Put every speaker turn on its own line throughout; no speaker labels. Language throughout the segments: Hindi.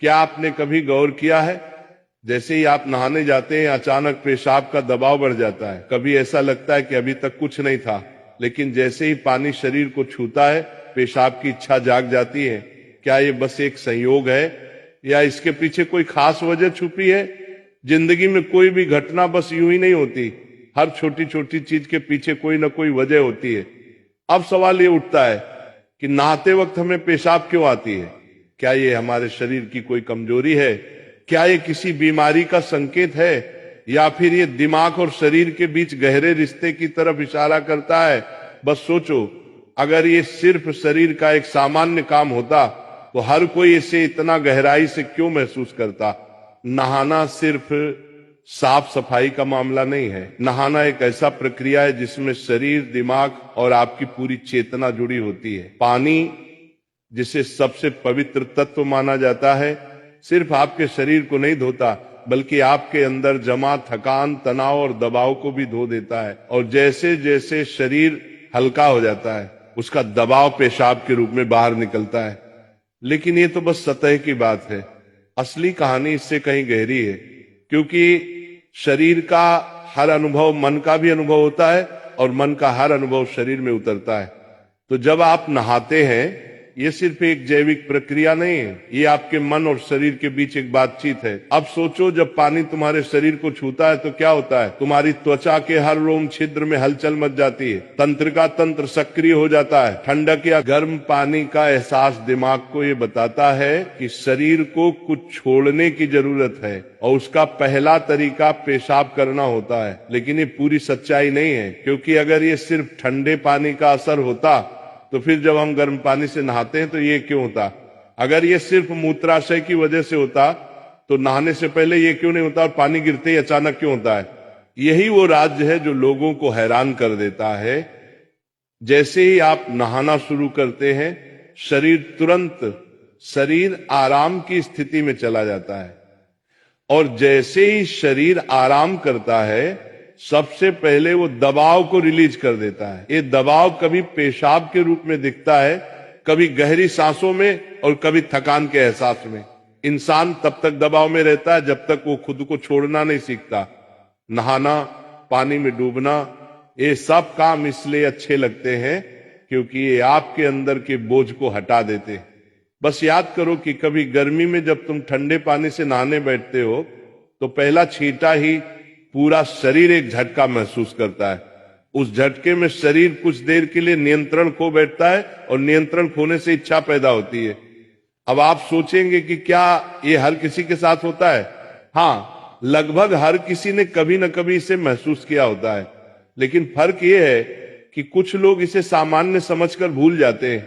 क्या आपने कभी गौर किया है, जैसे ही आप नहाने जाते हैं अचानक पेशाब का दबाव बढ़ जाता है। कभी ऐसा लगता है कि अभी तक कुछ नहीं था, लेकिन जैसे ही पानी शरीर को छूता है पेशाब की इच्छा जाग जाती है। क्या ये बस एक संयोग है या इसके पीछे कोई खास वजह छुपी है? जिंदगी में कोई भी घटना बस यूं ही नहीं होती, हर छोटी छोटी चीज के पीछे कोई ना कोई वजह होती है। अब सवाल ये उठता है कि नहाते वक्त हमें पेशाब क्यों आती है? क्या ये हमारे शरीर की कोई कमजोरी है? क्या ये किसी बीमारी का संकेत है, या फिर ये दिमाग और शरीर के बीच गहरे रिश्ते की तरफ इशारा करता है? बस सोचो, अगर ये सिर्फ शरीर का एक सामान्य काम होता तो हर कोई इसे इतना गहराई से क्यों महसूस करता? नहाना सिर्फ साफ सफाई का मामला नहीं है। नहाना एक ऐसा प्रक्रिया है जिसमें शरीर, दिमाग और आपकी पूरी चेतना जुड़ी होती है। पानी, जिसे सबसे पवित्र तत्व माना जाता है, सिर्फ आपके शरीर को नहीं धोता बल्कि आपके अंदर जमा थकान, तनाव और दबाव को भी धो देता है। और जैसे जैसे शरीर हल्का हो जाता है उसका दबाव पेशाब के रूप में बाहर निकलता है। लेकिन ये तो बस सतह की बात है, असली कहानी इससे कहीं गहरी है। क्योंकि शरीर का हर अनुभव मन का भी अनुभव होता है और मन का हर अनुभव शरीर में उतरता है। तो जब आप नहाते हैं ये सिर्फ एक जैविक प्रक्रिया नहीं है, ये आपके मन और शरीर के बीच एक बातचीत है। अब सोचो, जब पानी तुम्हारे शरीर को छूता है तो क्या होता है? तुम्हारी त्वचा के हर रोम छिद्र में हलचल मच जाती है, तंत्र का तंत्र सक्रिय हो जाता है। ठंडक या गर्म पानी का एहसास दिमाग को ये बताता है कि शरीर को कुछ छोड़ने की जरूरत है, और उसका पहला तरीका पेशाब करना होता है। लेकिन ये पूरी सच्चाई नहीं है, क्योंकि अगर ये सिर्फ ठंडे पानी का असर होता तो फिर जब हम गर्म पानी से नहाते हैं तो ये क्यों होता? अगर ये सिर्फ मूत्राशय की वजह से होता तो नहाने से पहले ये क्यों नहीं होता, और पानी गिरते ही अचानक क्यों होता है? यही वो राज्य है जो लोगों को हैरान कर देता है। जैसे ही आप नहाना शुरू करते हैं शरीर आराम की स्थिति में चला जाता है, और जैसे ही शरीर आराम करता है सबसे पहले वो दबाव को रिलीज कर देता है। ये दबाव कभी पेशाब के रूप में दिखता है, कभी गहरी सांसों में और कभी थकान के एहसास में। इंसान तब तक दबाव में रहता है जब तक वो खुद को छोड़ना नहीं सीखता। नहाना, पानी में डूबना, ये सब काम इसलिए अच्छे लगते हैं क्योंकि ये आपके अंदर के बोझ को हटा देते हैं। बस याद करो कि कभी गर्मी में जब तुम ठंडे पानी से नहाने बैठते हो तो पहला छींटा ही पूरा शरीर एक झटका महसूस करता है। उस झटके में शरीर कुछ देर के लिए नियंत्रण खो बैठता है, और नियंत्रण खोने से इच्छा पैदा होती है। अब आप सोचेंगे कि क्या ये हर किसी के साथ होता है? हाँ, लगभग हर किसी ने कभी न कभी इसे महसूस किया होता है। लेकिन फर्क ये है कि कुछ लोग इसे सामान्य समझकर भूल जाते हैं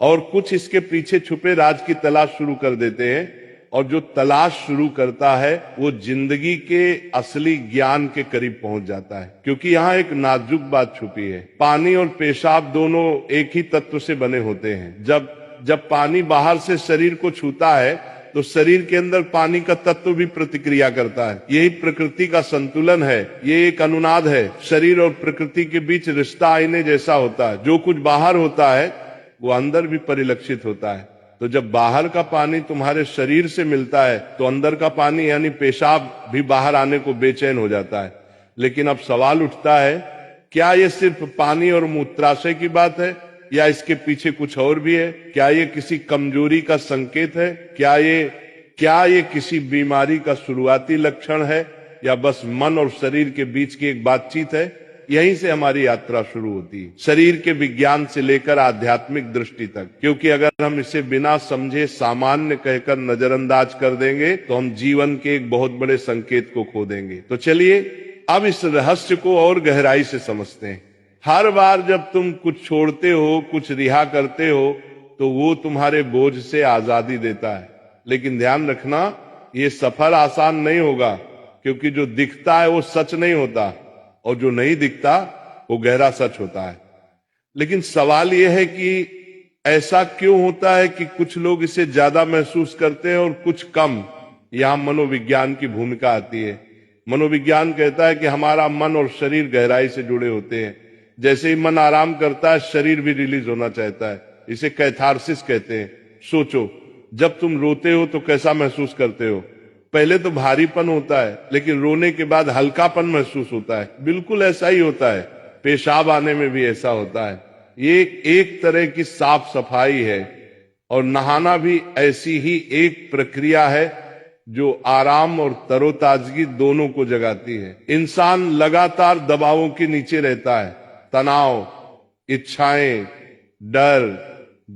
और कुछ इसके पीछे छुपे राज की तलाश शुरू कर देते हैं। और जो तलाश शुरू करता है वो जिंदगी के असली ज्ञान के करीब पहुंच जाता है। क्योंकि यहाँ एक नाजुक बात छुपी है। पानी और पेशाब दोनों एक ही तत्व से बने होते हैं। जब पानी बाहर से शरीर को छूता है तो शरीर के अंदर पानी का तत्व भी प्रतिक्रिया करता है। यही प्रकृति का संतुलन है, ये एक अनुनाद है। शरीर और प्रकृति के बीच रिश्ता आईने जैसा होता है। जो कुछ बाहर होता है वो अंदर भी परिलक्षित होता है। तो जब बाहर का पानी तुम्हारे शरीर से मिलता है तो अंदर का पानी यानी पेशाब भी बाहर आने को बेचैन हो जाता है। लेकिन अब सवाल उठता है, क्या ये सिर्फ पानी और मूत्राशय की बात है या इसके पीछे कुछ और भी है? क्या ये किसी कमजोरी का संकेत है? क्या ये किसी बीमारी का शुरुआती लक्षण है, या बस मन और शरीर के बीच की एक बातचीत है? यहीं से हमारी यात्रा शुरू होती है, शरीर के विज्ञान से लेकर आध्यात्मिक दृष्टि तक। क्योंकि अगर हम इसे बिना समझे सामान्य कहकर नजरअंदाज कर देंगे तो हम जीवन के एक बहुत बड़े संकेत को खो देंगे। तो चलिए अब इस रहस्य को और गहराई से समझते हैं। हर बार जब तुम कुछ छोड़ते हो, कुछ रिहा करते हो, तो वो तुम्हारे बोझ से आजादी देता है। लेकिन ध्यान रखना, ये सफर आसान नहीं होगा, क्योंकि जो दिखता है वो सच नहीं होता, और जो नहीं दिखता वो गहरा सच होता है। लेकिन सवाल यह है कि ऐसा क्यों होता है कि कुछ लोग इसे ज्यादा महसूस करते हैं और कुछ कम? यहां मनोविज्ञान की भूमिका आती है। मनोविज्ञान कहता है कि हमारा मन और शरीर गहराई से जुड़े होते हैं। जैसे ही मन आराम करता है शरीर भी रिलीज होना चाहता है। इसे कैथारसिस कहते हैं। सोचो, जब तुम रोते हो तो कैसा महसूस करते हो? पहले तो भारीपन होता है, लेकिन रोने के बाद हल्कापन महसूस होता है। बिल्कुल ऐसा ही होता है, पेशाब आने में भी ऐसा होता है। ये एक तरह की साफ सफाई है, और नहाना भी ऐसी ही एक प्रक्रिया है जो आराम और तरोताजगी दोनों को जगाती है। इंसान लगातार दबावों के नीचे रहता है, तनाव, इच्छाएं, डर,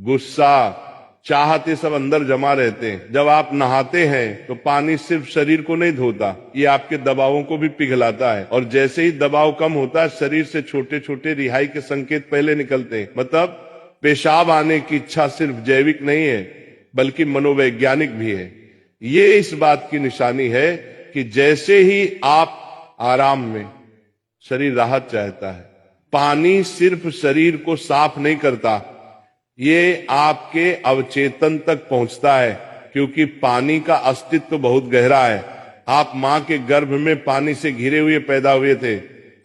गुस्सा, चाहते सब अंदर जमा रहते हैं। जब आप नहाते हैं तो पानी सिर्फ शरीर को नहीं धोता, ये आपके दबावों को भी पिघलाता है। और जैसे ही दबाव कम होता है, शरीर से छोटे छोटे रिहाई के संकेत पहले निकलते हैं। मतलब पेशाब आने की इच्छा सिर्फ जैविक नहीं है, बल्कि मनोवैज्ञानिक भी है। ये इस बात की निशानी है कि जैसे ही आप आराम में, शरीर राहत चाहता है। पानी सिर्फ शरीर को साफ नहीं करता, ये आपके अवचेतन तक पहुंचता है, क्योंकि पानी का अस्तित्व बहुत गहरा है। आप मां के गर्भ में पानी से घिरे हुए पैदा हुए थे।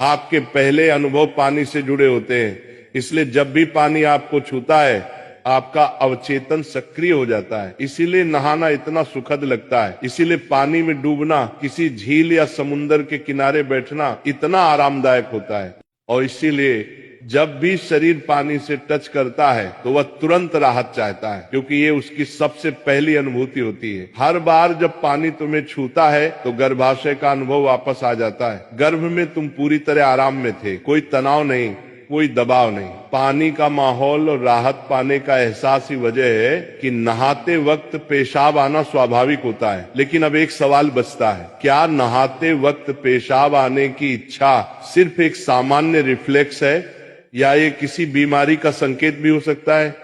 आपके पहले अनुभव पानी से जुड़े होते हैं। इसलिए जब भी पानी आपको छूता है, आपका अवचेतन सक्रिय हो जाता है। इसीलिए नहाना इतना सुखद लगता है। इसीलिए पानी में डूबना, किसी झील या समुन्दर के किनारे बैठना इतना आरामदायक होता है। और इसीलिए जब भी शरीर पानी से टच करता है तो वह तुरंत राहत चाहता है, क्योंकि ये उसकी सबसे पहली अनुभूति होती है। हर बार जब पानी तुम्हें छूता है तो गर्भाशय का अनुभव वापस आ जाता है। गर्भ में तुम पूरी तरह आराम में थे, कोई तनाव नहीं, कोई दबाव नहीं। पानी का माहौल और राहत पाने का एहसास ही वजह है कि नहाते वक्त पेशाब आना स्वाभाविक होता है। लेकिन अब एक सवाल बचता है, क्या नहाते वक्त पेशाब आने की इच्छा सिर्फ एक सामान्य रिफ्लेक्स है, या ये किसी बीमारी का संकेत भी हो सकता है?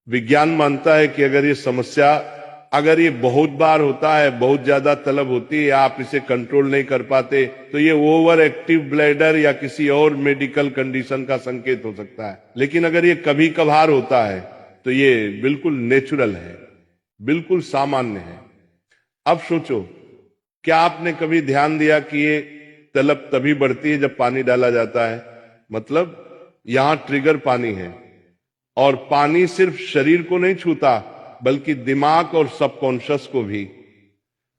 विज्ञान मानता है कि अगर ये बहुत बार होता है, बहुत ज्यादा तलब होती है, आप इसे कंट्रोल नहीं कर पाते, तो ये ओवर एक्टिव ब्लैडर या किसी और मेडिकल कंडीशन का संकेत हो सकता है। लेकिन अगर ये कभी कभार होता है तो ये बिल्कुल नेचुरल है, बिल्कुल सामान्य है। अब सोचो, क्या आपने कभी ध्यान दिया कि ये तलब तभी बढ़ती है जब पानी डाला जाता है? मतलब यहां ट्रिगर पानी है, और पानी सिर्फ शरीर को नहीं छूता, बल्कि दिमाग और सबकॉन्शियस को भी।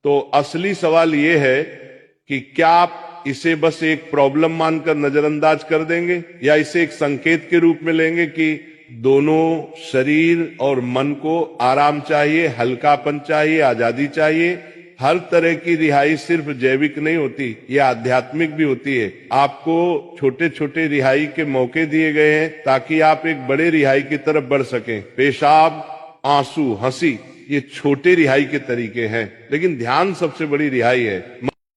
तो असली सवाल यह है कि क्या आप इसे बस एक प्रॉब्लम मानकर नजरअंदाज कर देंगे, या इसे एक संकेत के रूप में लेंगे कि दोनों शरीर और मन को आराम चाहिए, हल्कापन चाहिए, आजादी चाहिए। हर तरह की रिहाई सिर्फ जैविक नहीं होती, ये आध्यात्मिक भी होती है। आपको छोटे छोटे रिहाई के मौके दिए गए हैं ताकि आप एक बड़े रिहाई की तरफ बढ़ सकें। पेशाब, आंसू, हंसी, ये छोटे रिहाई के तरीके हैं, लेकिन ध्यान सबसे बड़ी रिहाई है।